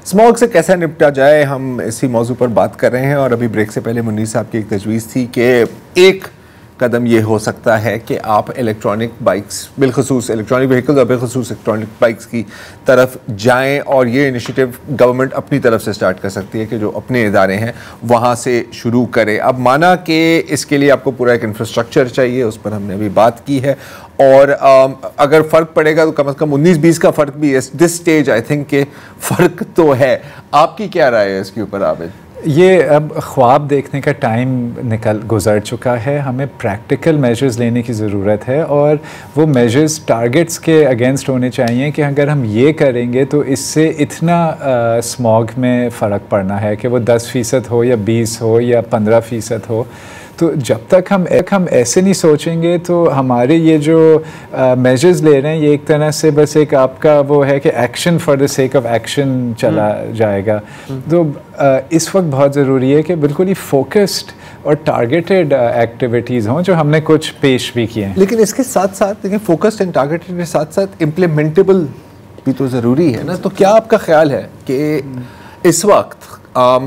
Smog से कैसे निपटा जाए, हम इसी मौजू पर बात कर रहे हैं। और अभी ब्रेक से पहले मुन्नी साहब की एक तजवीज़ थी कि एक कदम ये हो सकता है कि आप इलेक्ट्रॉनिक बाइक्स, बिलखसूस इलेक्ट्रॉनिक व्हीकल्स और बिलखसूस इलेक्ट्रॉनिक बाइक्स की तरफ जाएं, और ये इनिशिएटिव गवर्नमेंट अपनी तरफ से स्टार्ट कर सकती है कि जो अपने इदारे हैं वहाँ से शुरू करे। अब माना कि इसके लिए आपको पूरा एक इंफ्रास्ट्रक्चर चाहिए, उस पर हमने अभी बात की है, और अगर फ़र्क पड़ेगा तो कम से कम 19-20 का फ़र्क भी दिस स्टेज आई थिंक के फ़र्क तो है। आपकी क्या राय है इसके ऊपर आबिद? ये अब ख्वाब देखने का टाइम गुज़र चुका है, हमें प्रैक्टिकल मेजर्स लेने की ज़रूरत है, और वो मेजर्स टारगेट्स के अगेंस्ट होने चाहिए कि अगर हम ये करेंगे तो इससे इतना स्मॉग में फ़र्क पड़ना है कि वो 10% हो या 20 हो या 15% हो। तो जब तक हम ऐसे नहीं सोचेंगे तो हमारे ये जो मेजर्स ले रहे हैं ये एक तरह से बस एक आपका वो है कि action for the sake of action चला जाएगा। तो इस वक्त बहुत ज़रूरी है कि बिल्कुल ही फोकस्ड और टारगेटेड एक्टिविटीज़ हों, जो हमने कुछ पेश भी किए हैं। लेकिन इसके साथ साथ देखिए, फोकस्ड एंड टारगेटेड के साथ साथ इम्प्लीमेंटेबल भी तो ज़रूरी है ना। तो क्या आपका ख्याल है कि इस वक्त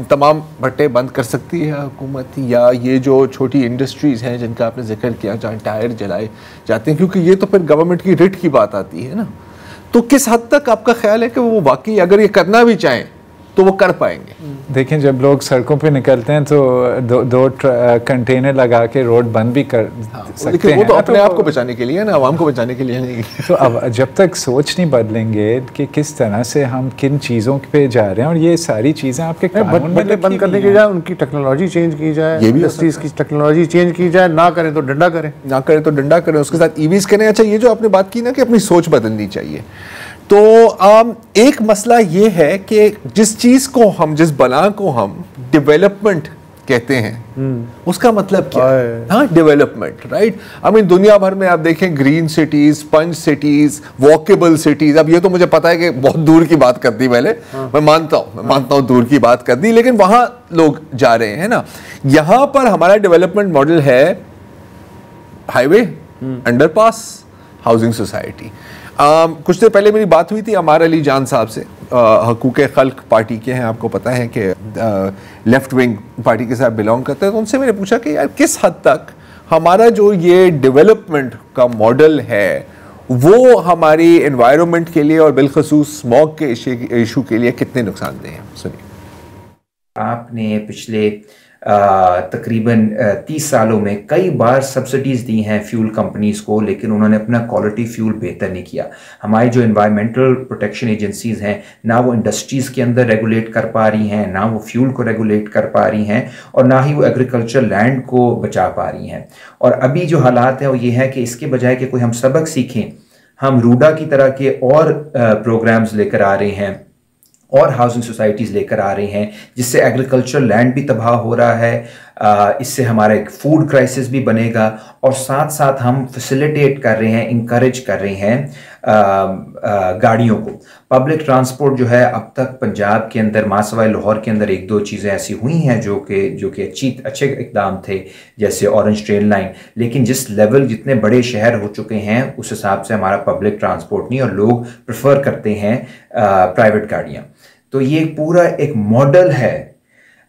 तमाम भट्टे बंद कर सकती है हुकूमत, या ये जो छोटी इंडस्ट्रीज़ हैं जिनका आपने जिक्र किया जहाँ टायर जलाए जाते हैं, क्योंकि ये तो फिर गवर्नमेंट की रिट की बात आती है ना, तो किस हद तक आपका ख्याल है कि वो वाकई अगर ये करना भी चाहें तो वो कर पाएंगे? देखें, जब लोग सड़कों पे निकलते हैं तो दो कंटेनर लगा के रोड बंद भी कर सकते हैं। वो तो अपने आप को बचाने के लिए ना, आवाम को बचाने के लिए नहीं। तो अब जब तक सोच नहीं बदलेंगे कि किस तरह से हम किन चीज़ों पे जा रहे हैं, और ये सारी चीज़ें आपके कानून में बंद करने की जाए, उनकी टेक्नोलॉजी चेंज की जाए, इंडस्ट्रीज की टेक्नोलॉजी चेंज की जाए, ना करें तो डंडा करें, उसके साथ ईवीज करें। अच्छा, ये जो आपने बात की ना कि अपनी सोच बदलनी चाहिए, तो एक मसला ये है कि जिस चीज़ को हम, जिस बला को हम डेवलपमेंट कहते हैं, उसका मतलब क्या है? हाँ, डेवलपमेंट, राइट। आई मीन दुनिया भर में आप देखें green cities, sponge cities, walkable cities. अब ये तो मुझे पता है कि बहुत दूर की बात कर दी मैंने, मैं मानता हूँ दूर की बात कर दी, लेकिन वहाँ लोग जा रहे हैं ना। यहाँ पर हमारा डेवलपमेंट मॉडल है हाईवे, अंडरपास, हाउसिंग सोसाइटी। कुछ देर पहले मेरी बात हुई थी अमार अली जान साहब से, हकूक़ खल्क पार्टी के हैं, आपको पता है कि लेफ़्ट विंग पार्टी के साथ बिलोंग करते हैं। तो उनसे मैंने पूछा कि यार किस हद तक हमारा जो ये डेवलपमेंट का मॉडल है वो हमारी एनवायरनमेंट के लिए और बिलखसूस स्मॉग के इशू के लिए कितने नुकसानदेह हैं। सुनिए। आपने पिछले तकरीबन 30 सालों में कई बार सब्सिडीज़ दी हैं फ्यूल कंपनीज़ को, लेकिन उन्होंने अपना क्वालिटी फ्यूल बेहतर नहीं किया। हमारी जो एनवायरमेंटल प्रोटेक्शन एजेंसीज़ हैं, ना वो इंडस्ट्रीज़ के अंदर रेगुलेट कर पा रही हैं, ना वो फ्यूल को रेगुलेट कर पा रही हैं, और ना ही वो एग्रीकल्चर लैंड को बचा पा रही हैं। और अभी जो हालात है वो ये है कि इसके बजाय कि कोई हम सबक सीखें, हम रूडा की तरह के और प्रोग्राम्स लेकर आ रहे हैं और हाउसिंग सोसाइटीज़ लेकर आ रहे हैं, जिससे एग्रीकल्चर लैंड भी तबाह हो रहा है। इससे हमारा एक फूड क्राइसिस भी बनेगा, और साथ साथ हम फैसिलिटेट कर रहे हैं, इंकरेज कर रहे हैं गाड़ियों को। पब्लिक ट्रांसपोर्ट जो है, अब तक पंजाब के अंदर मासवाई लाहौर के अंदर 1-2 चीज़ें ऐसी हुई हैं जो कि अच्छे इकदाम थे, जैसे ऑरेंज ट्रेन लाइन, लेकिन जिस लेवल जितने बड़े शहर हो चुके हैं उस हिसाब से हमारा पब्लिक ट्रांसपोर्ट नहीं, और लोग प्रेफर करते हैं प्राइवेट गाड़ियाँ। तो ये पूरा एक मॉडल है,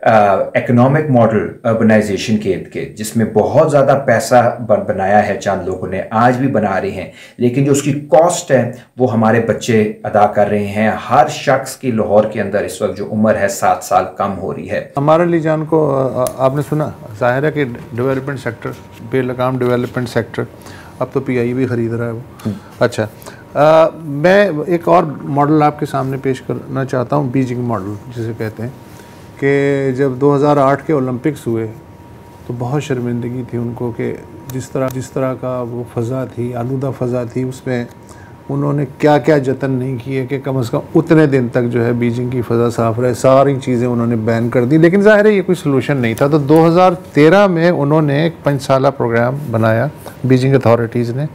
इकोनॉमिक मॉडल अर्बनाइजेशन के जिसमें बहुत ज़्यादा पैसा बनाया है चंद लोगों ने, आज भी बना रहे हैं, लेकिन जो उसकी कॉस्ट है वो हमारे बच्चे अदा कर रहे हैं। हर शख्स की लाहौर के अंदर इस वक्त जो उम्र है 7 साल कम हो रही है। हमारे लिए जान को आपने सुना, जाहिर है कि डेवलपमेंट सेक्टर, बेलगाम डेवलपमेंट सेक्टर, अब तो PI भी ख़रीद रहा है वो। अच्छा, मैं एक और मॉडल आपके सामने पेश करना चाहता हूँ, बीजिंग मॉडल जिसे कहते हैं, कि जब 2008 के ओलंपिक्स हुए तो बहुत शर्मिंदगी थी उनको कि जिस तरह का वो फ़ज़ा थी, आलूदा फ़ज़ा थी, उसमें उन्होंने क्या क्या जतन नहीं किए कि कम से कम उतने दिन तक जो है बीजिंग की फ़ज़ा साफ़ रहे। सारी चीज़ें उन्होंने बैन कर दी, लेकिन ज़ाहिर है ये कोई सलूशन नहीं था। तो 2013 में उन्होंने एक 5 साला प्रोग्राम बनाया बीजिंग अथॉरिटीज़ ने,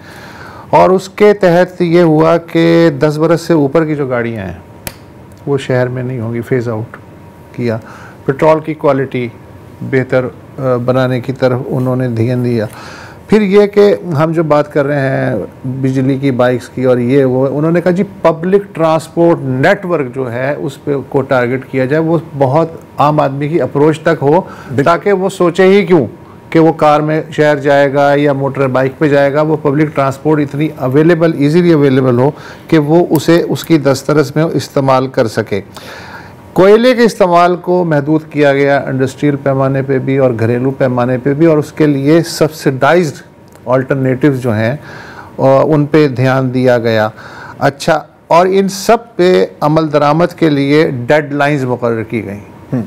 और उसके तहत ये हुआ कि 10 बरस से ऊपर की जो गाड़ियाँ हैं वो शहर में नहीं होंगी, फेज़ आउट किया। पेट्रोल की क्वालिटी बेहतर बनाने की तरफ उन्होंने ध्यान दिया। फिर ये कि हम जो बात कर रहे हैं बिजली की बाइक्स की और ये वो, उन्होंने कहा जी पब्लिक ट्रांसपोर्ट नेटवर्क जो है उस पे को टारगेट किया जाए, वो बहुत आम आदमी की अप्रोच तक हो, ताकि वो सोचे ही क्यों कि वो कार में शहर जाएगा या मोटर बाइक पे जाएगा, वो पब्लिक ट्रांसपोर्ट इतनी अवेलेबल, इजीली अवेलेबल हो कि वो उसे उसकी दस्तरस में इस्तेमाल कर सके। कोयले के इस्तेमाल को महदूद किया गया इंडस्ट्रियल पैमाने पे भी और घरेलू पैमाने पे भी, और उसके लिए सब्सिडाइज्ड अल्टरनेटिव्स जो हैं उन पे ध्यान दिया गया। अच्छा, और इन सब पे अमल दरामद के लिए डेडलाइंस मुकर्रर की गई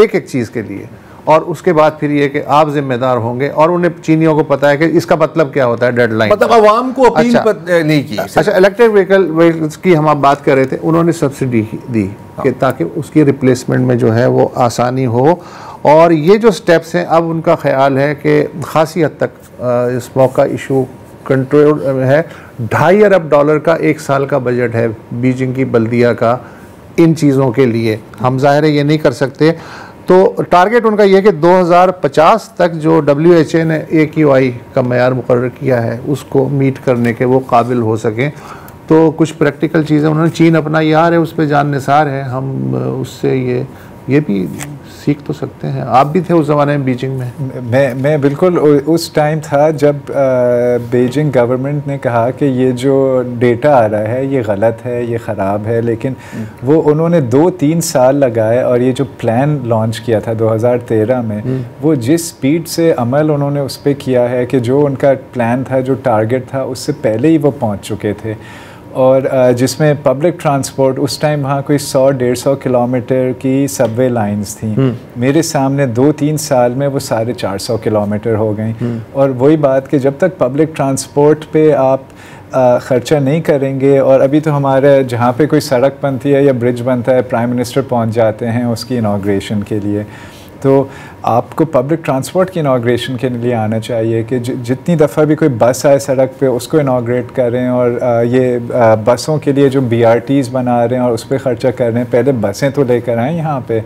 एक एक चीज़ के लिए, और उसके बाद फिर ये कि आप जिम्मेदार होंगे, और उन्हें चीनियों को पता है कि इसका मतलब क्या होता है डेडलाइन, मतलब आवाम को अपील नहीं की। अच्छा, इलेक्ट्रिक व्हीकल्स की हम आप बात कर रहे थे, उन्होंने सब्सिडी दी कि ताकि उसकी रिप्लेसमेंट में जो है वो आसानी हो, और ये जो स्टेप्स हैं अब उनका ख्याल है कि खासी हद तक स्मॉग का इशू कंट्रोल है। $2.5 अरब का एक साल का बजट है बीजिंग की बल्दिया का इन चीज़ों के लिए। हम ज़ाहिर है ये नहीं कर सकते, तो टारगेट उनका ये कि 2050 तक जो WHA ने AQI का मयार मुकर्रर किया है उसको मीट करने के वो काबिल हो सकें। तो कुछ प्रैक्टिकल चीज़ें उन्होंने, चीन अपना यार है, उस पर जान निसार है, हम उससे ये भी सीख तो सकते हैं। आप भी थे उस ज़माने में बीजिंग में? मैं बिल्कुल उस टाइम था जब बीजिंग गवर्नमेंट ने कहा कि ये जो डेटा आ रहा है ये गलत है, ये ख़राब है, लेकिन वो उन्होंने 2-3 साल लगाए, और ये जो प्लान लॉन्च किया था 2013 में, वो जिस स्पीड से अमल उन्होंने उस पर किया है कि जो उनका प्लान था, जो टारगेट था, उससे पहले ही वो पहुँच चुके थे। और जिसमें पब्लिक ट्रांसपोर्ट उस टाइम वहाँ कोई 100-150 किलोमीटर की सबवे लाइंस थी, मेरे सामने 2-3 साल में वो 450 किलोमीटर हो गई। और वही बात कि जब तक पब्लिक ट्रांसपोर्ट पे आप ख़र्चा नहीं करेंगे, और अभी तो हमारे जहाँ पे कोई सड़क बनती है या ब्रिज बनता है, प्राइम मिनिस्टर पहुँच जाते हैं उसकी इनॉग्रेशन के लिए, तो आपको पब्लिक ट्रांसपोर्ट की इनॉग्रेशन के लिए आना चाहिए कि जितनी दफ़ा भी कोई बस आए सड़क पे उसको इनॉग्रेट करें। और ये बसों के लिए जो BRTs बना रहे हैं और उस पर ख़र्चा कर रहे हैं, पहले बसें तो लेकर आएँ यहाँ पे,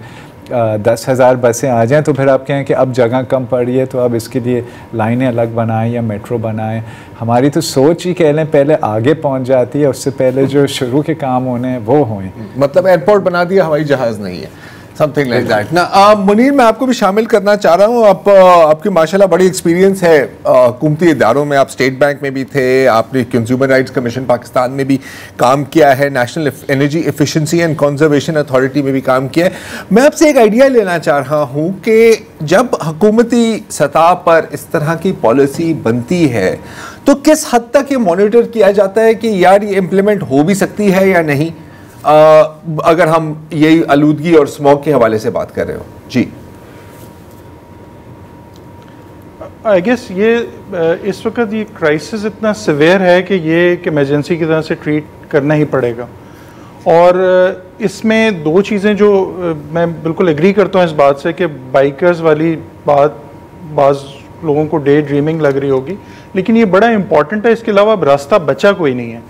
10,000 बसें आ जाएं तो फिर आप कहें कि अब जगह कम पड़ी है तो अब इसके लिए लाइनें अलग बनाएं या मेट्रो बनाएं। हमारी तो सोच ही कह लें पहले आगे पहुंच जाती है, उससे पहले जो शुरू के काम होने हैं वो हों। मतलब एयरपोर्ट बना दिया, हवाई जहाज़ नहीं है, समथिंग लाइक दैट ना। मुनीर, मैं आपको भी शामिल करना चाह रहा हूँ। आपकी माशाल्लाह बड़ी एक्सपीरियंस है हुकूमती इदारों में, आप स्टेट बैंक में भी थे, आपने कंज्यूमर राइट्स कमीशन पाकिस्तान में भी काम किया है, national energy efficiency and conservation authority में भी काम किया है। मैं आपसे एक आइडिया लेना चाह रहा हूँ कि जब हुकूमती सतह पर इस तरह की पॉलिसी बनती है तो किस हद तक ये मॉनिटर किया जाता है कि यार ये इम्प्लीमेंट हो भी सकती है या नहीं, अगर हम यही आलूदगी और स्मॉग के हवाले से बात कर रहे हो? जी, आई गेस ये इस वक्त ये क्राइसिस इतना सिवियर है कि ये एक इमरजेंसी की तरह से ट्रीट करना ही पड़ेगा। और इसमें दो चीज़ें जो मैं बिल्कुल एग्री करता हूँ इस बात से कि बाइकर्स वाली बात बाज़ लोगों को डे ड्रीमिंग लग रही होगी, लेकिन ये बड़ा इंपॉर्टेंट है। इसके अलावा अब रास्ता बचा कोई नहीं है।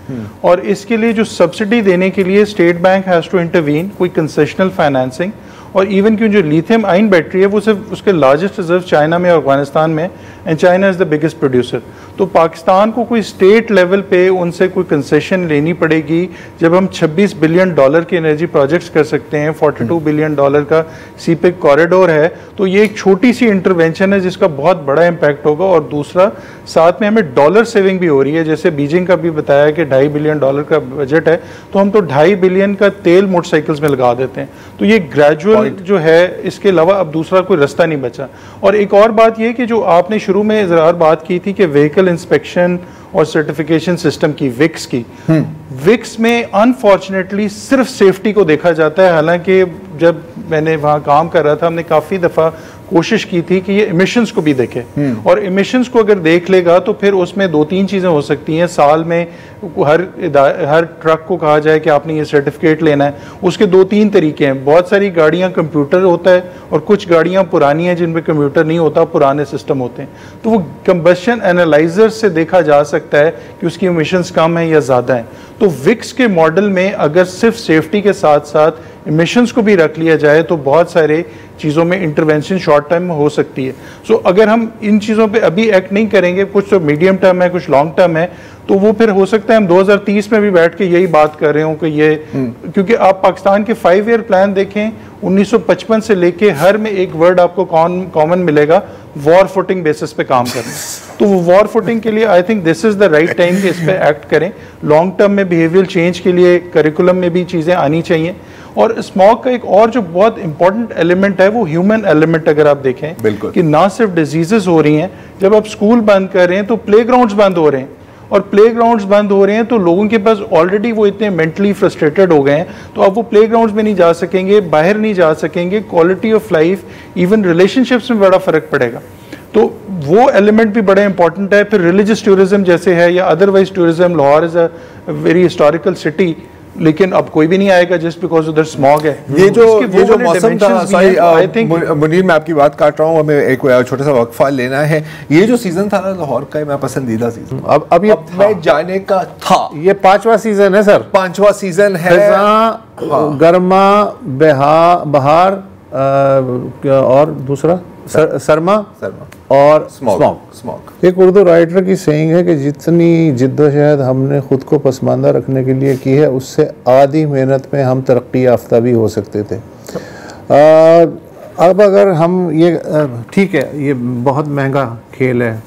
और इसके लिए जो सब्सिडी देने के लिए state bank has to intervene, कोई कंसेशनल फाइनेंसिंग। और इवन क्यों जो लिथियम आयन बैटरी है वो सिर्फ उसके लार्जेस्ट रिजर्व चाइना में और अफगानिस्तान में, and China is the biggest producer. तो पाकिस्तान को कोई स्टेट लेवल पे उनसे कोई कंसेशन लेनी पड़ेगी जब हम $26 बिलियन के एनर्जी प्रोजेक्ट्स कर सकते हैं, $42 बिलियन का सीपेक कॉरिडोर है। तो ये एक छोटी सी इंटरवेंशन है जिसका बहुत बड़ा इम्पैक्ट होगा। और दूसरा, साथ में हमें डॉलर सेविंग भी हो रही है। जैसे बीजिंग का भी बताया कि $2.5 बिलियन का बजट है, तो हम तो $2.5 बिलियन का तेल मोटरसाइकिल्स में लगा देते हैं। तो ये ग्रेजुअल जो है, इसके अलावा अब दूसरा कोई रास्ता नहीं बचा। और एक और बात ये कि जो आपने शुरू में ज़रा बात की थी कि व्हीकल इंस्पेक्शन और सर्टिफिकेशन सिस्टम की, विक्स की, विक्स में अनफॉर्चुनेटली सिर्फ सेफ्टी को देखा जाता है। हालांकि जब मैंने वहाँ काम कर रहा था हमने काफ़ी दफ़ा कोशिश की थी कि ये इमिशंस को भी देखे। और इमिशंस को अगर देख लेगा तो फिर उसमें 2-3 चीज़ें हो सकती हैं। साल में हर ट्रक को कहा जाए कि आपने ये सर्टिफिकेट लेना है। उसके 2-3 तरीके हैं। बहुत सारी गाड़ियाँ कंप्यूटर होता है और कुछ गाड़ियाँ पुरानी हैं जिनमें कंप्यूटर नहीं होता, पुराने सिस्टम होते हैं। तो वो कंबशन एनालाइजर से देखा जा सकता है कि उसकी इमिशंस कम है या ज़्यादा है। तो विक्स के मॉडल में अगर सिर्फ सेफ्टी के साथ साथ इमिशंस को भी रख लिया जाए तो बहुत सारे चीज़ों में इंटरवेंशन शॉर्ट टर्म में हो सकती है। सो अगर हम इन चीज़ों पे अभी एक्ट नहीं करेंगे, कुछ तो मीडियम टर्म है, कुछ लॉन्ग टर्म है, तो वो फिर हो सकता है हम 2030 में भी बैठ के यही बात कर रहे हो कि ये क्योंकि आप पाकिस्तान के 5 ईयर प्लान देखें 1955 से लेके हर में एक वर्ड आपको कॉमन मिलेगा, वॉर फुटिंग बेसिस पे काम करना। तो वो वॉर फुटिंग के लिए I think this is the right time कि इस पे एक्ट करें। लॉन्ग टर्म में बिहेवियरल चेंज के लिए करिकुलम में भी चीज़ें आनी चाहिए। और स्मॉग का एक और जो बहुत इंपॉर्टेंट एलिमेंट है वो ह्यूमन एलिमेंट, अगर आप देखें कि ना सिर्फ डिजीजेस हो रही हैं, जब आप स्कूल बंद कर रहे हैं तो प्लेग्राउंड्स बंद हो रहे हैं, और प्लेग्राउंड्स बंद हो रहे हैं तो लोगों के पास ऑलरेडी वो इतने मेंटली फ्रस्ट्रेटेड हो गए हैं, तो अब वो प्लेग्राउंड्स में नहीं जा सकेंगे, बाहर नहीं जा सकेंगे, quality of life, even relationships में बड़ा फर्क पड़ेगा। तो वो एलिमेंट भी बड़ा इंपॉर्टेंट है। फिर रिलीजियस टूरिज्म जैसे है या otherwise tourism, Lahore is a very historical city, लेकिन अब कोई भी नहीं आएगा जस्ट बिकॉज उधर स्मॉग है। ये जो मौसम था, सॉरी मुनीर मैं आपकी बात काट रहा हूँ, हमें एक छोटा सा वक्फा लेना है। ये जो सीजन था ना लाहौर का, मैं पसंदीदा सीजन, अब ये मैं जाने का था। ये 5वां सीजन है सर, 5वां सीजन है। गर्मा, बहार और दूसरा सरमा और स्मॉग। एक उर्दू राइटर की सेइंग है कि जितनी जिद्दोजहद हमने खुद को पसमानदा रखने के लिए की है, उससे आधी मेहनत में हम तरक्की याफ्ता भी हो सकते थे। अब अगर हम ये ठीक है, ये बहुत महंगा खेल है,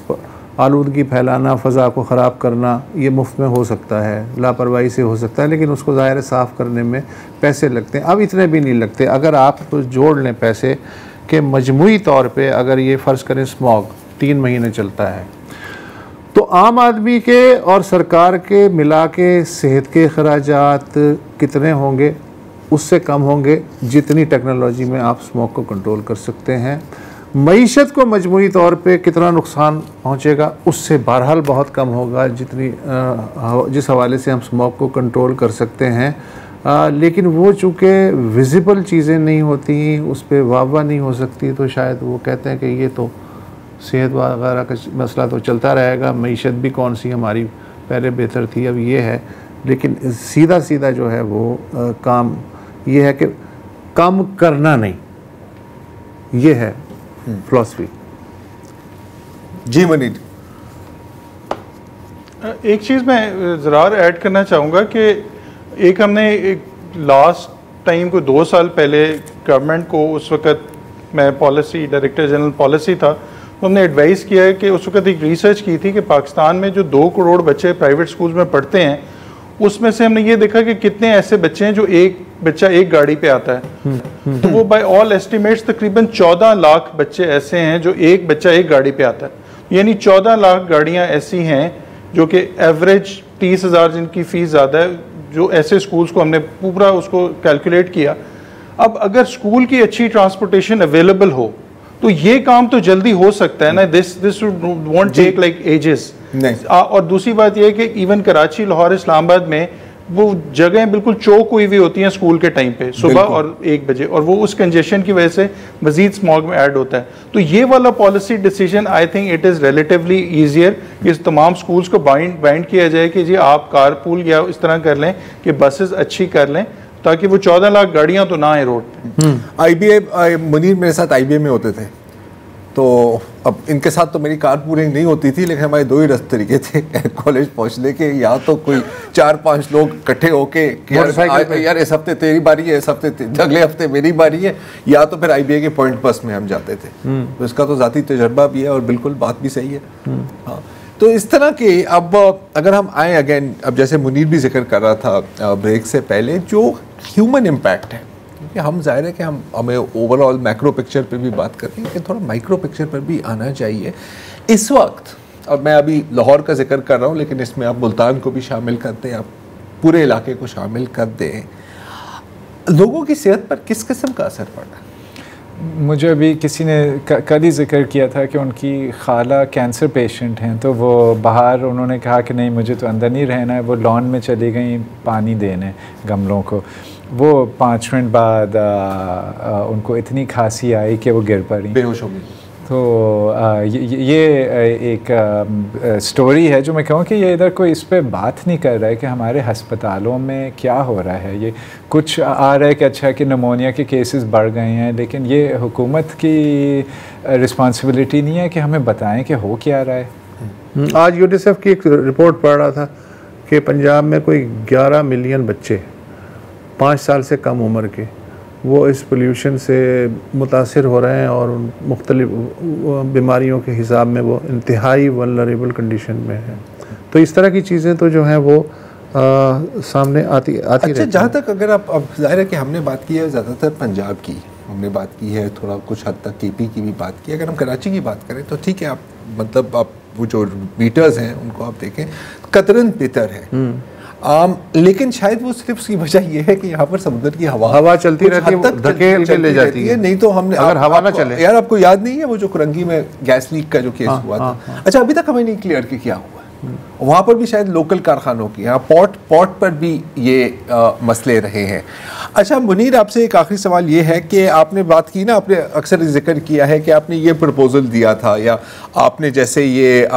आलूदगी फैलाना, फ़ज़ा को ख़राब करना, ये मुफ्त में हो सकता है, लापरवाही से हो सकता है, लेकिन उसको ज़ाहिर साफ़ करने में पैसे लगते हैं। अब इतने भी नहीं लगते। अगर आप जोड़ लें पैसे के मजमूई तौर पे, अगर ये फ़र्ज़ करें स्मॉग 3 महीने चलता है, तो आम आदमी के और सरकार के मिला के सेहत के अखराजात कितने होंगे? उससे कम होंगे जितनी टेक्नोलॉजी में आप स्मॉग को कंट्रोल कर सकते हैं। मईशत को मजमूई तौर पे कितना नुकसान पहुंचेगा? उससे बहरहाल बहुत कम होगा जिस हवाले से हम स्मॉग को कंट्रोल कर सकते हैं। लेकिन वो चूँकि विजिबल चीज़ें नहीं होती, उस पर वाह नहीं हो सकती, तो शायद वो कहते हैं कि ये तो सेहत वगैरह का मसला तो चलता रहेगा, मईशत भी कौन सी हमारी पहले बेहतर थी, अब ये है। लेकिन सीधा सीधा जो है वो काम ये है कि कम करना नहीं, ये है फिलॉसफी। जी मनीर, एक चीज़ मैं ज़रा ऐड करना चाहूँगा कि एक हमने एक लास्ट टाइम को 2 साल पहले गवर्नमेंट को, उस वक़्त मैं पॉलिसी डायरेक्टर जनरल पॉलिसी था, तो हमने एडवाइस किया है कि उस वक़्त एक रिसर्च की थी कि पाकिस्तान में जो 2 करोड़ बच्चे प्राइवेट स्कूल में पढ़ते हैं, उसमें से हमने ये देखा कि कितने ऐसे बच्चे हैं जो एक बच्चा एक गाड़ी पे आता है। तो वो बाय ऑल एस्टिमेट्स तकरीबन 14 लाख बच्चे ऐसे हैं जो एक बच्चा एक गाड़ी पे आता है। यानी 14 लाख गाड़ियाँ ऐसी हैं जो कि एवरेज 30,000 जिनकी फ़ीस ज़्यादा है, जो ऐसे स्कूल्स को हमने पूरा उसको कैलकुलेट किया। अब अगर स्कूल की अच्छी ट्रांसपोर्टेशन अवेलेबल हो तो ये काम तो जल्दी हो सकता है ना, this won't take like ages. और दूसरी बात ये है कि इवन कराची, लाहौर, इस्लामाबाद में वो जगहें बिल्कुल चौक हुई हुई होती हैं स्कूल के टाइम पे, सुबह और 1 बजे, और वो उस कंजेशन की वजह से मजीद स्मॉग में ऐड होता है। तो ये वाला policy decision I think it is relatively easier कि इस तमाम स्कूल्स को बाइंड किया जाए कि जी आप कारपूल या इस तरह कर लें कि बसेस अच्छी कर लें, ताकि वो 14 लाख गाड़ियां तो ना आए रोड पे। IBA मुनीर मेरे साथ IBA में होते थे, तो अब इनके साथ तो मेरी कार पूरी नहीं होती थी, लेकिन हमारे 2 ही तरीके थे कॉलेज पहुंचने के। या तो कोई 4-5 लोग इकट्ठे होके यार इस हफ्ते तेरी बारी है, इस हफ्ते अगले हफ्ते मेरी बारी है, या तो फिर IBA के पॉइंट बस में हम जाते थे। तो इसका तो ज़ाती तजर्बा भी है और बिल्कुल बात भी सही है। हाँ, तो इस तरह के अब अगर हम आए अगेन, अब जैसे मुनीर भी जिक्र कर रहा था ब्रेक से पहले, जो ह्यूमन इम्पैक्ट है, क्योंकि हम जाहिर है कि हमें ओवरऑल मैक्रो पिक्चर पे भी बात करते हैं, कि थोड़ा माइक्रो पिक्चर पर भी आना चाहिए इस वक्त। और मैं अभी लाहौर का जिक्र कर रहा हूँ, लेकिन इसमें आप मुल्तान को भी शामिल कर दें, आप पूरे इलाके को शामिल कर दें, लोगों की सेहत पर किस किस्म का असर पड़ रहा है? मुझे अभी किसी ने कल ही जिक्र किया था कि उनकी खाला कैंसर पेशेंट हैं, तो वो बाहर, उन्होंने कहा कि नहीं मुझे तो अंदर नहीं रहना है, वो लॉन में चली गई पानी देने गमलों को। वो 5 मिनट बाद उनको इतनी खांसी आई कि वो गिर पड़ी, बेहोश हो गई। तो ये एक स्टोरी है जो मैं कहूँ कि ये इधर कोई इस पे बात नहीं कर रहा है कि हमारे अस्पतालों में क्या हो रहा है। ये कुछ आ रहा है कि अच्छा कि निमोनिया के केसेस बढ़ गए हैं, लेकिन ये हुकूमत की रिस्पॉन्सिबिलिटी नहीं है कि हमें बताएं कि हो क्या रहा है। आज यूनिसेफ की एक रिपोर्ट पढ़ रहा था कि पंजाब में कोई 11 मिलियन बच्चे 5 साल से कम उम्र के वो इस पोल्यूशन से मुतासिर हो रहे हैं और मुख्तलिफ बीमारियों के हिसाब में वो इंतहाई वल्नरेबल कंडीशन में है। तो इस तरह की चीज़ें तो जो हैं वो सामने आती अच्छा, जहाँ तक अगर आप, अब जाहिर है कि हमने बात की है ज़्यादातर पंजाब की, हमने बात की है थोड़ा कुछ हद तक केपी की भी बात की। अगर हम कराची की बात करें तो ठीक है, आप मतलब आप वो जो मीटर्स हैं उनको आप देखें कतरन बेहतर है, लेकिन शायद वो सिर्फ उसकी वजह ये है कि यहाँ पर समुद्र की हवा चलती रहती है, धकेल के ले जाती है। नहीं तो हमने अगर हवा ना चले, यार आपको याद नहीं है वो जो कुरंगी में गैस लीक का जो केस हुआ था? अच्छा, अभी तक हमें नहीं क्लियर कि क्या हुआ। वहाँ पर भी शायद लोकल कारखानों की, यहाँ पोर्ट पर भी ये मसले रहे हैं। अच्छा मुनीर, आपसे एक आखिरी सवाल ये है कि आपने बात की ना, आपने अक्सर जिक्र किया है कि आपने ये प्रपोजल दिया था, या आपने जैसे ये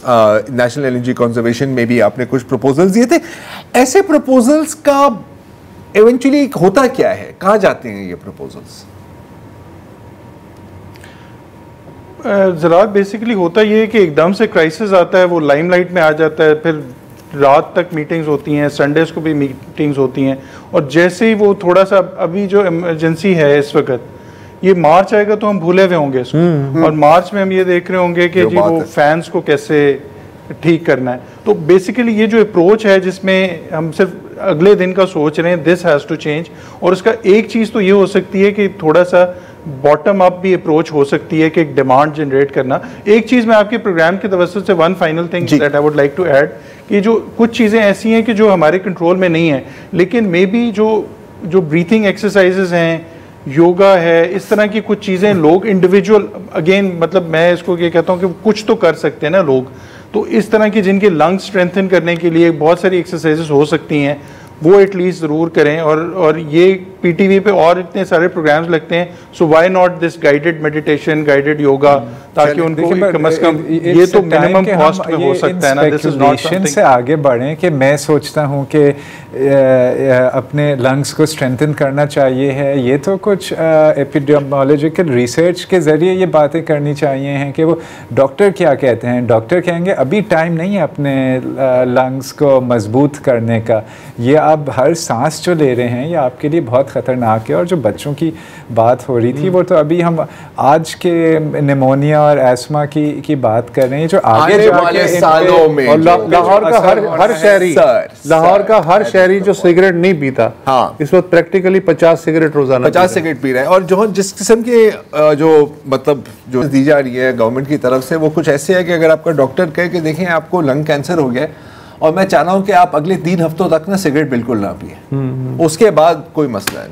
नेशनल एनर्जी कंजर्वेशन में भी आपने कुछ प्रपोजल्स दिए थे। ऐसे प्रपोजल्स का इवेंचुअली होता क्या है, कहाँ जाते हैं ये प्रपोजल्स? ज़रात बेसिकली होता ये है कि एकदम से क्राइसिस आता है, वो लाइमलाइट में आ जाता है, फिर रात तक मीटिंग्स होती हैं, संडेज़ को भी मीटिंग्स होती हैं, और जैसे ही वो थोड़ा सा, अभी जो इमरजेंसी है इस वक्त, ये मार्च आएगा तो हम भूले हुए होंगे इसको, और मार्च में हम ये देख रहे होंगे कि जी वो फैंस को कैसे ठीक करना है। तो बेसिकली ये जो अप्रोच है जिसमें हम सिर्फ अगले दिन का सोच रहे हैं, दिस हैज़ टू चेंज। और उसका एक चीज़ तो ये हो सकती है कि थोड़ा सा बॉटम अप भी अप्रोच हो सकती है कि एक डिमांड जनरेट करना। एक चीज़ मैं आपके प्रोग्राम की तवज्जो से, one final thing that I would like to add, कि जो कुछ चीज़ें ऐसी हैं कि जो हमारे कंट्रोल में नहीं है, लेकिन मे बी जो ब्रीथिंग एक्सरसाइजेज हैं, योगा है, इस तरह की कुछ चीज़ें लोग इंडिविजुअल, अगेन मतलब मैं इसको ये कहता हूँ कि कुछ तो कर सकते हैं ना लोग, तो इस तरह की जिनके लंग्स स्ट्रेंथन करने के लिए बहुत सारी एक्सरसाइजेस हो सकती हैं, वो एटलीस्ट ज़रूर करें। और ये पीटीवी पे और इतने सारे प्रोग्राम्स लगते हैं, so why not this guided meditation, guided yoga, ताकि उनको कम से कम ये तो मिनिमम कॉस्ट में हो सकता है ना। दिस इज नॉट समथिंग से आगे बढ़ें कि मैं सोचता हूँ कि अपने लंग्स को स्ट्रेंथन करना चाहिए है, ये तो कुछ एपिडेमियोलॉजिकल रिसर्च के ज़रिए ये बातें करनी चाहिए हैं कि वो डॉक्टर क्या कहते हैं। डॉक्टर कहेंगे अभी टाइम नहीं है अपने लंग्स को मजबूत करने का, ये आप हर सांस जो ले रहे हैं ये आपके लिए बहुत ख़तरनाक है। और जो बच्चों की बात हो रही थी वो तो अभी हम आज के निमोनिया और एस्मा की बात कर रहे हैं, जो आगे वाले सालों में। और लाहौर का हर शहरी जो सिगरेट नहीं पीता, हाँ, इस वक्त प्रैक्टिकली 50 सिगरेट रोजाना 50 सिगरेट पी रहा है। और जो जिस किस्म के जो मतलब जो दी जा रही है गवर्नमेंट की तरफ से, वो कुछ ऐसे है कि अगर आपका डॉक्टर कहे कि देखें आपको लंग कैंसर हो गया और मैं चाह रहा हूँ कि आप अगले 3 हफ्तों तक ना सिगरेट बिल्कुल ना पिए, उसके बाद कोई मसला नहीं,